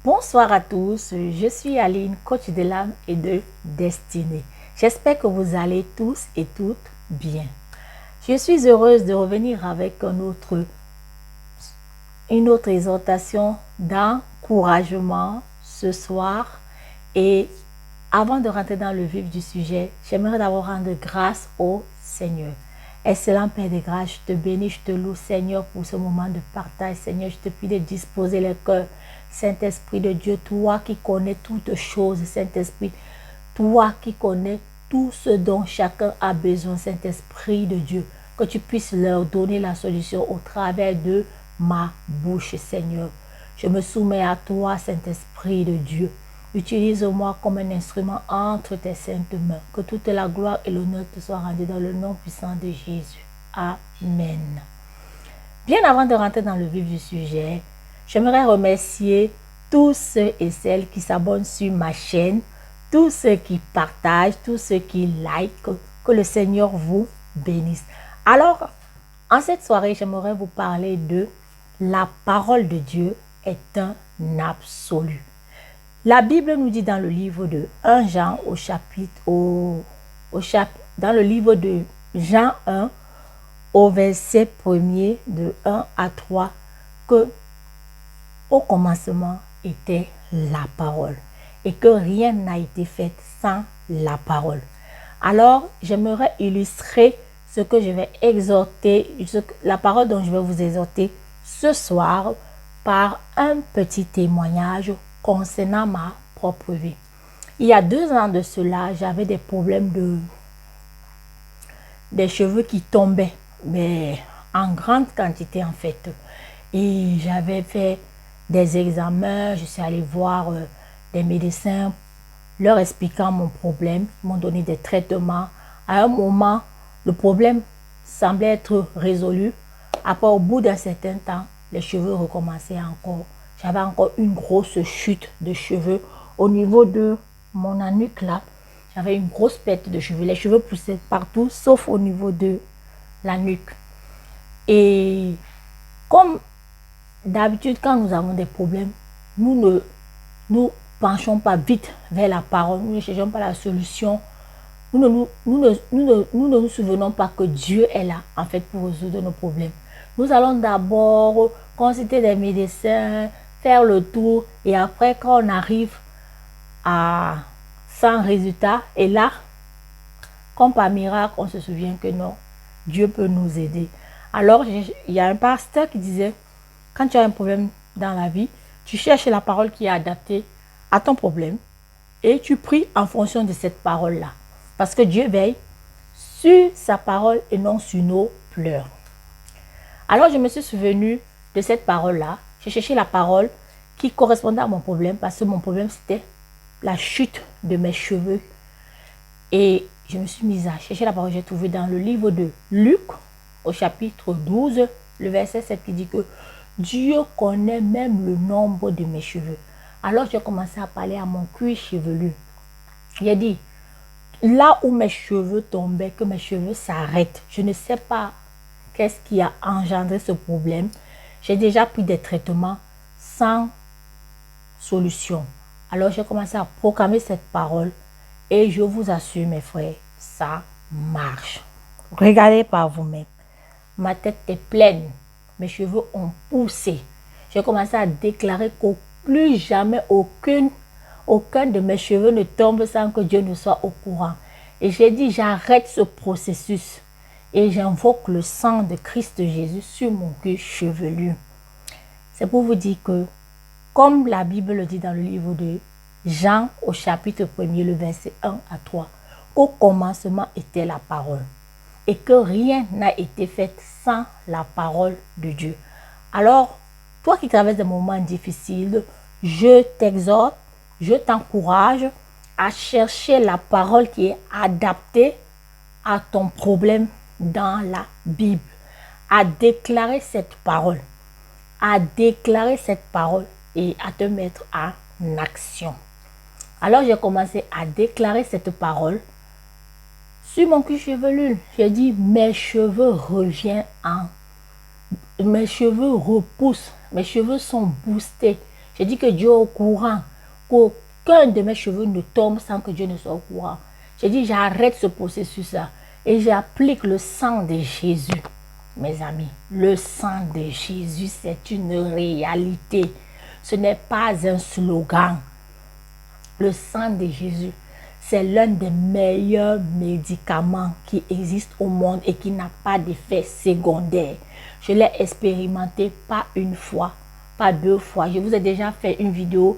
Bonsoir à tous, je suis Aline, coach de l'âme et de destinée. J'espère que vous allez tous et toutes bien. Je suis heureuse de revenir avec une autre exhortation d'encouragement ce soir. Et avant de rentrer dans le vif du sujet, j'aimerais d'abord rendre grâce au Seigneur. Excellent Père de grâce, je te bénis, je te loue Seigneur pour ce moment de partage. Seigneur, je te prie de disposer les cœurs. Saint-Esprit de Dieu, toi qui connais toutes choses, Saint-Esprit, toi qui connais tout ce dont chacun a besoin, Saint-Esprit de Dieu, que tu puisses leur donner la solution au travers de ma bouche, Seigneur. Je me soumets à toi, Saint-Esprit de Dieu. Utilise-moi comme un instrument entre tes saintes mains. Que toute la gloire et l'honneur te soient rendus dans le nom puissant de Jésus. Amen. Bien avant de rentrer dans le vif du sujet, j'aimerais remercier tous ceux et celles qui s'abonnent sur ma chaîne, tous ceux qui partagent, tous ceux qui likent. Que le Seigneur vous bénisse. Alors, en cette soirée, j'aimerais vous parler de la parole de Dieu est un absolu. La Bible nous dit dans le livre de 1 Jean dans le livre de Jean 1 au verset 1er de 1 à 3 que au commencement était la parole et que rien n'a été fait sans la parole. Alors, j'aimerais illustrer ce que je vais exhorter, la parole dont je vais vous exhorter ce soir par un petit témoignage concernant ma propre vie. Il y a 2 ans de cela, j'avais des problèmes des cheveux qui tombaient, mais en grande quantité en fait. Et j'avais fait des examens, je suis allée voir des médecins, leur expliquant mon problème. Ils m'ont donné des traitements. À un moment, le problème semblait être résolu. Après, au bout d'un certain temps, les cheveux recommençaient encore. J'avais encore une grosse chute de cheveux au niveau de mon nuque là. J'avais une grosse perte de cheveux. Les cheveux poussaient partout, sauf au niveau de la nuque. Et comme d'habitude, quand nous avons des problèmes, nous ne nous penchons pas vite vers la parole. Nous ne cherchons pas la solution. Nous ne nous souvenons pas que Dieu est là, en fait, pour résoudre nos problèmes. Nous allons d'abord consulter des médecins, faire le tour, et après, quand on arrive à sans résultat, et là, comme par miracle, on se souvient que non, Dieu peut nous aider. Alors, il y a un pasteur qui disait, quand tu as un problème dans la vie, tu cherches la parole qui est adaptée à ton problème et tu pries en fonction de cette parole-là. Parce que Dieu veille sur sa parole et non sur nos pleurs. Alors, je me suis souvenu de cette parole-là. J'ai cherché la parole qui correspondait à mon problème parce que mon problème, c'était la chute de mes cheveux. Et je me suis mise à chercher la parole. J'ai trouvé dans le livre de Luc, au chapitre 12, le verset 7 qui dit que Dieu connaît même le nombre de mes cheveux. Alors, j'ai commencé à parler à mon cuir chevelu. J'ai dit, là où mes cheveux tombaient, que mes cheveux s'arrêtent. Je ne sais pas qu'est-ce qui a engendré ce problème. J'ai déjà pris des traitements sans solution. Alors, j'ai commencé à proclamer cette parole et je vous assure, mes frères, ça marche. Regardez par vous-même. Ma tête est pleine. Mes cheveux ont poussé. J'ai commencé à déclarer qu'au plus jamais aucun de mes cheveux ne tombe sans que Dieu ne soit au courant. Et j'ai dit, j'arrête ce processus et j'invoque le sang de Christ Jésus sur mon cuir chevelu. C'est pour vous dire que, comme la Bible le dit dans le livre de Jean au chapitre 1er, le verset 1 à 3, au commencement était la parole et que rien n'a été fait sans la parole de Dieu. Alors, toi qui traverses des moments difficiles, je t'exhorte, je t'encourage à chercher la parole qui est adaptée à ton problème dans la Bible, à déclarer cette parole, et à te mettre en action. Alors, j'ai commencé à déclarer cette parole sur mon cuir chevelu. J'ai dit, mes cheveux repoussent, mes cheveux sont boostés. J'ai dit que Dieu est au courant, qu'aucun de mes cheveux ne tombe sans que Dieu ne soit au courant. J'ai dit, j'arrête ce processus-là et j'applique le sang de Jésus. Mes amis, le sang de Jésus, c'est une réalité. Ce n'est pas un slogan. Le sang de Jésus, c'est l'un des meilleurs médicaments qui existent au monde et qui n'a pas d'effet secondaire. Je l'ai expérimenté pas une fois, pas deux fois. Je vous ai déjà fait une vidéo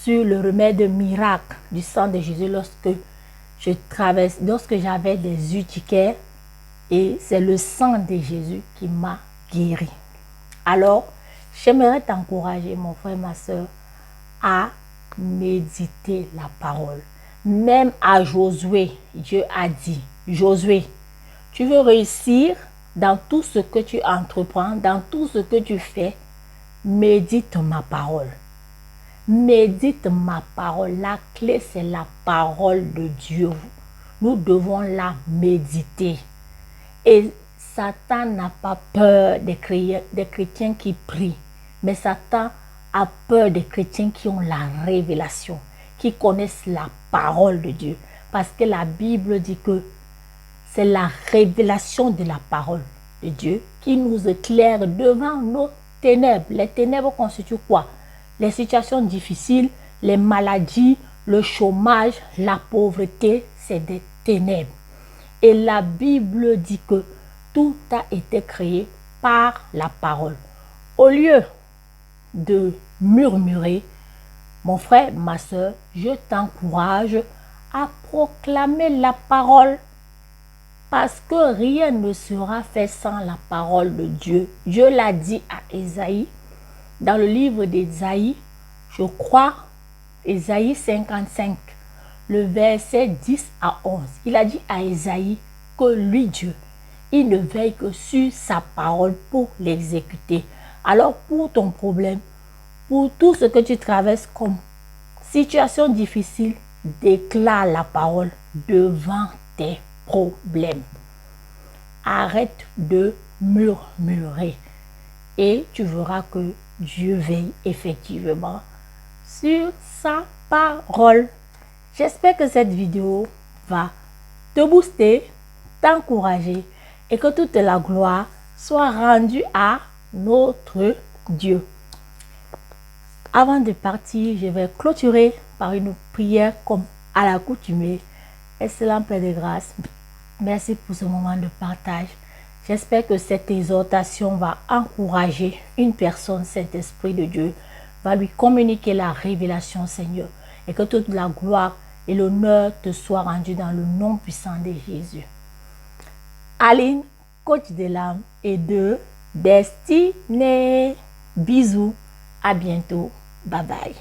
sur le remède miracle du sang de Jésus lorsque j'avais des urticaires, et c'est le sang de Jésus qui m'a guéri. Alors, j'aimerais t'encourager, mon frère, ma soeur, à méditer la parole. Même à Josué, Dieu a dit, Josué, tu veux réussir dans tout ce que tu entreprends, dans tout ce que tu fais, médite ma parole. Médite ma parole. La clé, c'est la parole de Dieu. Nous devons la méditer. Et Satan n'a pas peur des chrétiens qui prient, mais Satan a peur des chrétiens qui ont la révélation, qui connaissent la parole de Dieu. Parce que la Bible dit que c'est la révélation de la parole de Dieu qui nous éclaire devant nos ténèbres. Les ténèbres constituent quoi? Les situations difficiles, les maladies, le chômage, la pauvreté, c'est des ténèbres. Et la Bible dit que tout a été créé par la parole. Au lieu de murmurer, mon frère, ma soeur, je t'encourage à proclamer la parole. Parce que rien ne sera fait sans la parole de Dieu. Dieu l'a dit à Ésaïe, dans le livre d'Ésaïe, je crois, Ésaïe 55, le verset 10 à 11. Il a dit à Ésaïe que lui, Dieu, il ne veille que sur sa parole pour l'exécuter. Alors pour ton problème, pour tout ce que tu traverses comme situation difficile, déclare la parole devant tes problèmes. Arrête de murmurer et tu verras que Dieu veille effectivement sur sa parole. J'espère que cette vidéo va te booster, t'encourager et que toute la gloire soit rendue à notre Dieu. Avant de partir, je vais clôturer par une prière comme à l'accoutumée. Excellent Père de grâce, merci pour ce moment de partage. J'espère que cette exhortation va encourager une personne, Saint-Esprit de Dieu, va lui communiquer la révélation, Seigneur, et que toute la gloire et l'honneur te soient rendus dans le nom puissant de Jésus. Aline, coach de l'âme et de destinée. Bisous, à bientôt, bye bye.